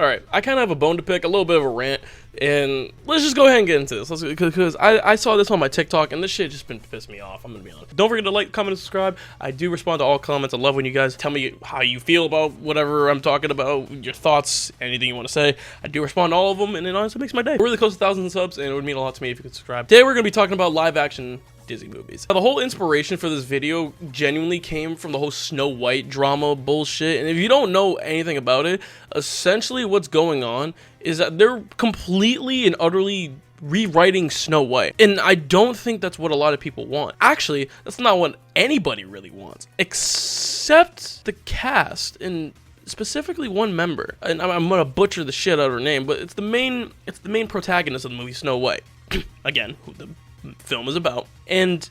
All right, I kind of have a bone to pick, a little bit of a rant, and let's just go ahead and get into this. Because I saw this on my TikTok, and this shit just been pissing me off. I'm gonna be honest. Don't forget to like, comment, and subscribe. I do respond to all comments. I love when you guys tell me how you feel about whatever I'm talking about, your thoughts, anything you want to say. I do respond to all of them, and it honestly makes my day. We're really close to 1,000 subs, and it would mean a lot to me if you could subscribe. Today we're gonna be talking about live action Disney movies. Now, the whole inspiration for this video genuinely came from the whole Snow White drama bullshit, and if you don't know anything about it, essentially what's going on is that they're completely and utterly rewriting Snow White, and I don't think that's what a lot of people want. Actually, that's not what anybody really wants, except the cast, and specifically one member, and I'm gonna butcher the shit out of her name, but it's the main protagonist of the movie Snow White. Again, who the film is about, and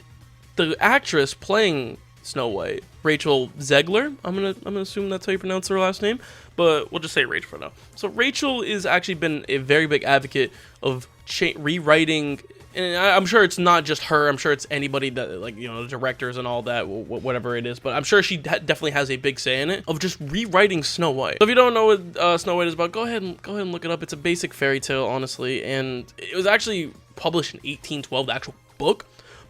the actress playing Snow White, Rachel Zegler, I'm gonna assume that's how you pronounce her last name, but we'll just say Rachel for now. So Rachel has actually been a very big advocate of rewriting, and I'm sure it's not just her, I'm sure it's anybody that, like, you know, the directors and all that, whatever it is, but I'm sure she definitely has a big say in it, of just rewriting Snow White. So if you don't know what Snow White is about, go ahead and look it up. It's a basic fairy tale, honestly, and it was actually published in 1812, the actual book,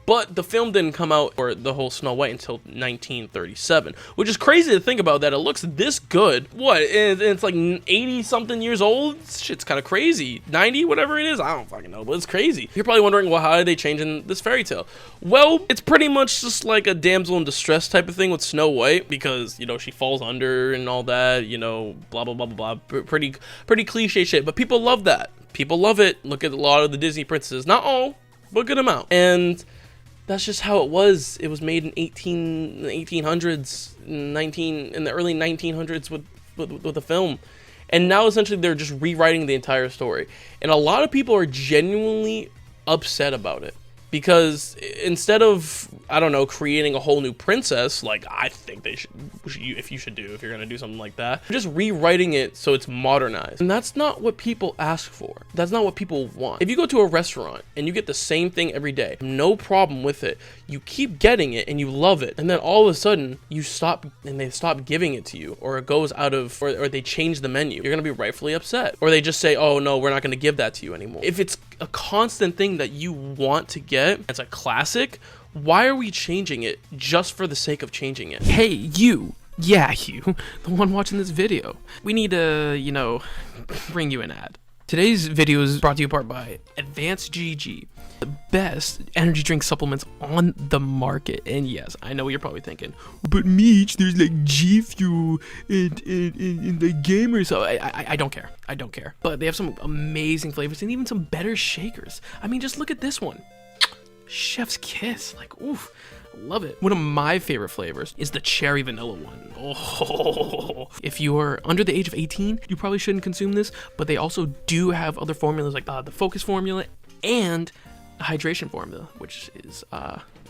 but the film didn't come out for the whole Snow White until 1937, which is crazy to think about, that it looks this good. What, and it's like 80 something years old? Shit's kind of crazy. 90, whatever it is, I don't fucking know, but it's crazy. You're probably wondering, well, how are they changing this fairy tale? Well, it's pretty much just like a damsel in distress type of thing with Snow White, because, you know, she falls under and all that, you know, blah blah blah blah blah, pretty cliche shit, but people love that. People love it. Look at a lot of the Disney princesses, not all, but a good amount. And that's just how it was. It was made in 1800s, in the early 1900s with a film. And now essentially they're just rewriting the entire story. And a lot of people are genuinely upset about it, because instead of, I don't know, creating a whole new princess, like I think they should if you're gonna do something like that, just rewriting it so it's modernized. And that's not what people ask for. That's not what people want. If you go to a restaurant and you get the same thing every day, no problem with it, you keep getting it and you love it, and then all of a sudden you stop and they stop giving it to you, or it goes out of, or they change the menu, you're gonna be rightfully upset. Or they just say, oh no, we're not gonna give that to you anymore. If it's a constant thing that you want to get, it's a classic, why are we changing it just for the sake of changing it? Hey, you, yeah, you, the one watching this video, we need to, you know, bring you an ad. Today's video is brought to you in part by unchanged, the best energy drink supplements on the market. And yes, I know what you're probably thinking, but Meech, there's like G Fuel and the gamers. So I don't care. I don't care. But they have some amazing flavors and even some better shakers. I mean, just look at this one. Chef's kiss. Like, oof. Love it. One of my favorite flavors is the cherry vanilla one. Oh, if you are under the age of 18, you probably shouldn't consume this, but they also do have other formulas like the focus formula and the hydration formula, which is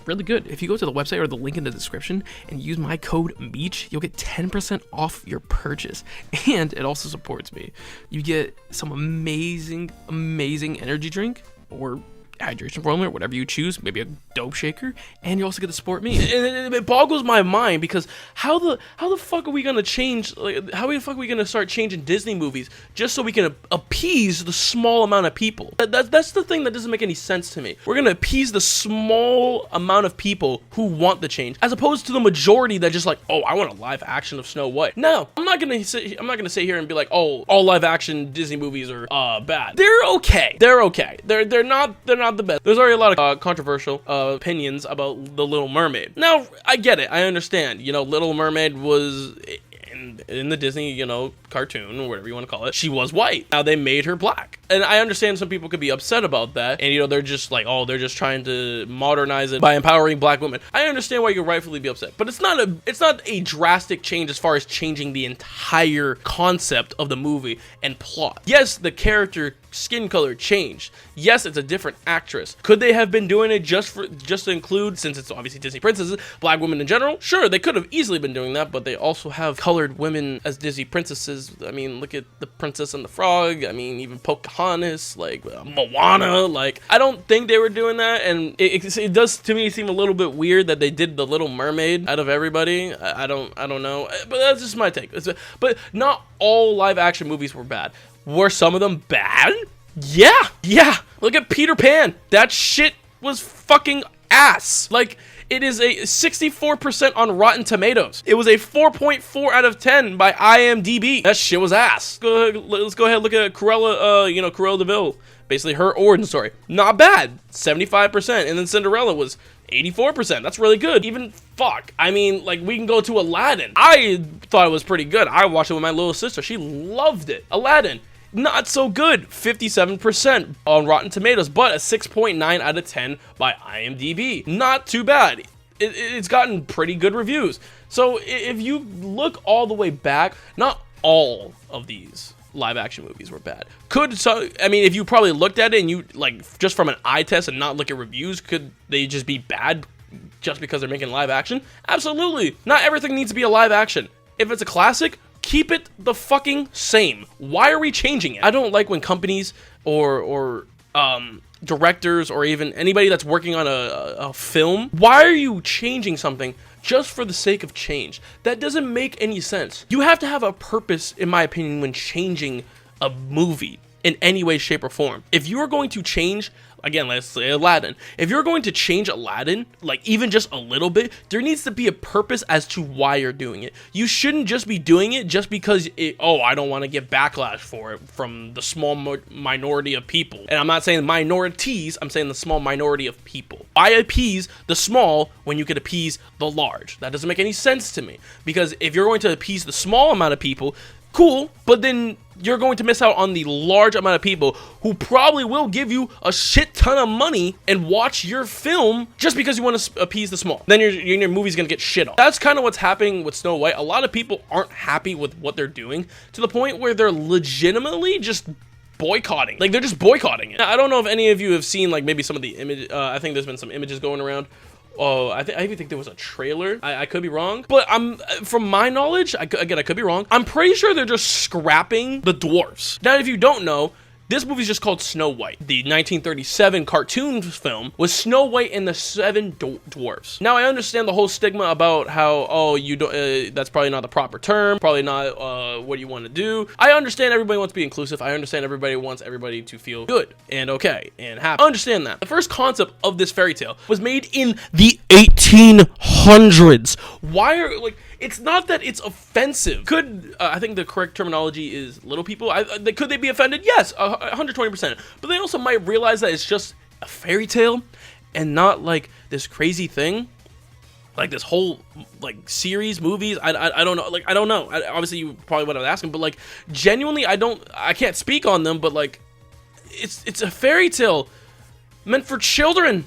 really good. If you go to the website or the link in the description and use my code MEECH, you'll get 10% off your purchase, and it also supports me. You get some amazing energy drink or hydration formula, whatever you choose, maybe a dope shaker, and you also get to support me. And it boggles my mind, because how the fuck are we gonna change, like, how the fuck are we gonna start changing Disney movies just so we can appease the small amount of people? That's the thing that doesn't make any sense to me. We're gonna appease the small amount of people who want the change, as opposed to the majority that just like, oh, I want a live action of Snow White. No, I'm not gonna sit here and be like, oh, all live action Disney movies are bad. They're okay. They're not the best. There's already a lot of controversial opinions about The Little Mermaid. Now, I get it. I understand. You know, Little Mermaid was in the Disney, you know, cartoon, or whatever you want to call it, she was white. Now they made her black. And I understand some people could be upset about that. And, you know, they're just like, oh, they're just trying to modernize it by empowering black women. I understand why you could rightfully be upset. But it's not a drastic change as far as changing the entire concept of the movie and plot. Yes, the character skin color changed. Yes, it's a different actress. Could they have been doing it just to include, since it's obviously Disney princesses, black women in general? Sure, they could have easily been doing that, but they also have colored women as Disney princesses. I mean, look at the Princess and the Frog. I mean, even Pocahontas, like Moana. Like, I don't think they were doing that, and it does to me seem a little bit weird that they did the Little Mermaid out of everybody. I don't know, but that's just my take. But not all live action movies were bad. Were some of them bad? Yeah. Look at Peter Pan. That shit was fucking ass. Like, it is a 64% on Rotten Tomatoes. It was a 4.4 out of 10 by IMDb. That shit was ass. Let's go ahead and look at Cruella de Vil. Basically her origin story. Not bad. 75%. And then Cinderella was 84%. That's really good. Even fuck. I mean, like, we can go to Aladdin. I thought it was pretty good. I watched it with my little sister. She loved it. Aladdin. Not so good. 57% on Rotten Tomatoes, but a 6.9 out of 10 by IMDb. Not too bad. It's gotten pretty good reviews. So if you look all the way back, not all of these live action movies were bad. If you probably looked at it and you, like, just from an eye test and not look at reviews, could they just be bad just because they're making live action? Absolutely. Not everything needs to be a live action. If it's a classic, keep it the fucking same. Why are we changing it? I don't like when companies or directors or even anybody that's working on a film, why are you changing something just for the sake of change? That doesn't make any sense. You have to have a purpose, in my opinion, when changing a movie in any way, shape, or form. If you are going to change, again, let's say Aladdin. If you're going to change Aladdin, like even just a little bit, there needs to be a purpose as to why you're doing it. You shouldn't just be doing it just because I don't want to get backlash for it from the small minority of people. And I'm not saying minorities, I'm saying the small minority of people. Why appease the small when you could appease the large? That doesn't make any sense to me. Because if you're going to appease the small amount of people, cool, but then you're going to miss out on the large amount of people who probably will give you a shit ton of money and watch your film just because you want to appease the small. Then your movie's gonna get shit on. That's kind of what's happening with Snow White. A lot of people aren't happy with what they're doing to the point where they're legitimately just boycotting. Like, they're just boycotting it. I don't know if any of you have seen, like, maybe some of the image. I think there's been some images going around. Oh, I even think there was a trailer. I could be wrong, but from my knowledge, I could be wrong. I'm pretty sure they're just scrapping the dwarfs. Now, if you don't know, this movie's just called Snow White. The 1937 cartoon film was Snow White and the Seven Dwarfs. Now, I understand the whole stigma about how, you don't, that's probably not the proper term, probably not what you want to do. I understand everybody wants to be inclusive. I understand everybody wants everybody to feel good and okay and happy. I understand that. The first concept of this fairy tale was made in the 1800s. Why are, like, it's not that it's offensive. I think the correct terminology is little people. Could they be offended? Yes, 120%. But they also might realize that it's just a fairy tale and not like this crazy thing. Like this whole like series, movies. I don't know. Like, I don't know. Obviously, you probably would have asked him, but like genuinely, I can't speak on them. But like, it's a fairy tale meant for children.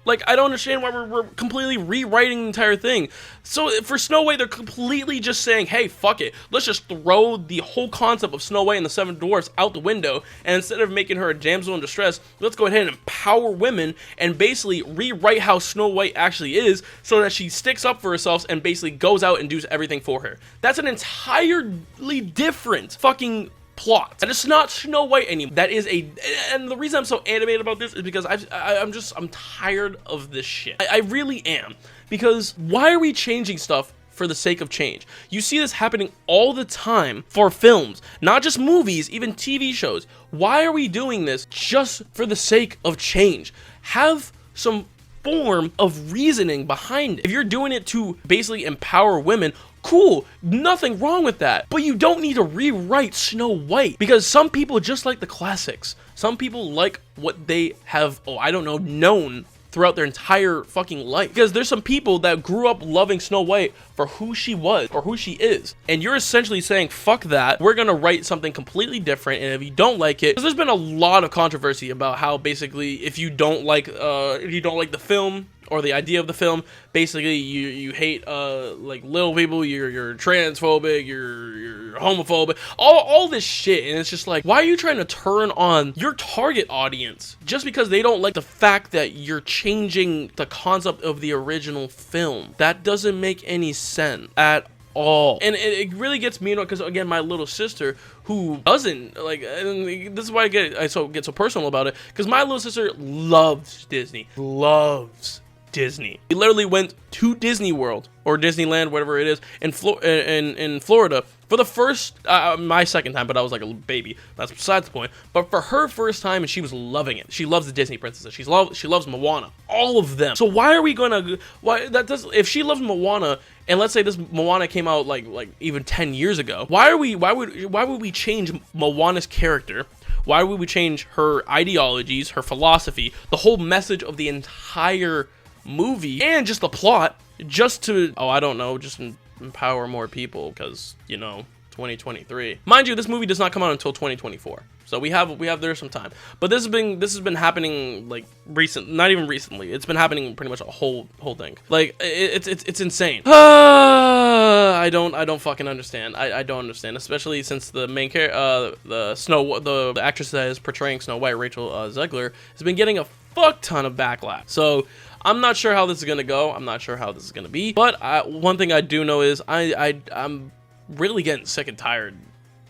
Like, I don't understand why we're completely rewriting the entire thing. So for Snow White, they're completely just saying, hey, fuck it. Let's just throw the whole concept of Snow White and the Seven Dwarfs out the window. And instead of making her a damsel in distress, let's go ahead and empower women and basically rewrite how Snow White actually is so that she sticks up for herself and basically goes out and does everything for her. That's an entirely different fucking plot. And it's not Snow White anymore. That is and the reason I'm so animated about this is because I'm tired of this shit. I really am. Because why are we changing stuff for the sake of change? You see this happening all the time for films, not just movies, even TV shows. Why are we doing this just for the sake of change? Have some form of reasoning behind it. If you're doing it to basically empower women, cool, nothing wrong with that. But you don't need to rewrite Snow White because some people just like the classics. Some people like what they have, known throughout their entire fucking life. Because there's some people that grew up loving Snow White for who she was or who she is. And you're essentially saying, fuck that, we're gonna write something completely different, and if you don't like it, because there's been a lot of controversy about how basically if you don't like the film or the idea of the film, basically you hate like little people, you're transphobic, you're homophobic, all this shit. And it's just like, why are you trying to turn on your target audience just because they don't like the fact that you're changing the concept of the original film? That doesn't make any sense at all. And it really gets me, because again, my little sister, who doesn't like, and this is why I get so personal about it, because my little sister loves Disney, loves Disney. He literally went to Disney World or Disneyland, whatever it is, in Florida for the first, my second time, but I was like a baby. That's besides the point. But for her first time, and she was loving it. She loves the Disney princesses. She loves Moana, all of them. So why are we gonna? If she loves Moana, and let's say this Moana came out like even 10 years ago, why would we change Moana's character? Why would we change her ideologies, her philosophy, the whole message of the entire movie, and just the plot, just to, oh, I don't know, just empower more people, because, you know, 2023. Mind you, this movie does not come out until 2024. So we have there's some time. But this has been happening like not even recently. It's been happening pretty much a whole thing. Like it's insane. I don't fucking understand. I don't understand, especially since the main character, the actress that is portraying Snow White, Rachel Zegler, has been getting a fuck ton of backlash. So I'm not sure how this is gonna go. I'm not sure how this is gonna be. But one thing I do know is I'm really getting sick and tired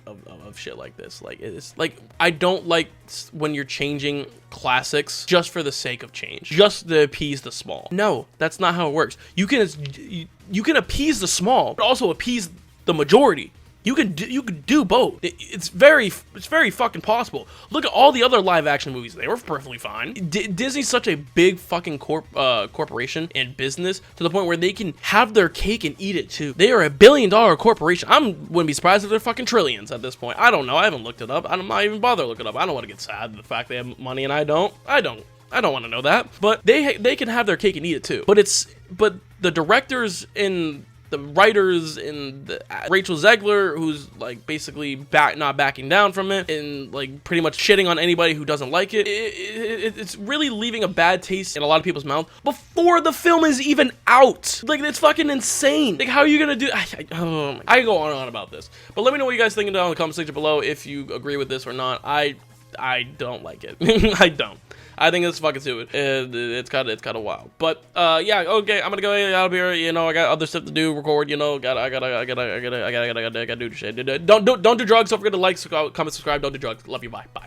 of shit like this. Like, it's like, I don't like when you're changing classics just for the sake of change, just to appease the small. No, that's not how it works. You can appease the small, but also appease the majority. You can do both. It's very fucking possible. Look at all the other live action movies; they were perfectly fine. Disney's such a big fucking corporation and business to the point where they can have their cake and eat it too. They are a $1 billion corporation. I wouldn't be surprised if they're fucking trillions at this point. I don't know. I haven't looked it up. I'm not even bother looking it up. I don't want to get sad at the fact they have money and I don't. I don't want to know that. But they can have their cake and eat it too. But the directors and the writers and Rachel Zegler, who's like basically not backing down from it and like pretty much shitting on anybody who doesn't like it. It's really leaving a bad taste in a lot of people's mouth before the film is even out. Like, it's fucking insane. Like, how are you gonna do? I can go on and on about this, but let me know what you guys think down in the comment section below if you agree with this or not. I don't like it. I don't. I think it's fucking stupid. It's kind of wild. But yeah, okay, I'm gonna go out of here. You know, I got other stuff to do, record. You know, I gotta do shit. Don't do drugs. Don't forget to like, comment, subscribe. Don't do drugs. Love you. Bye.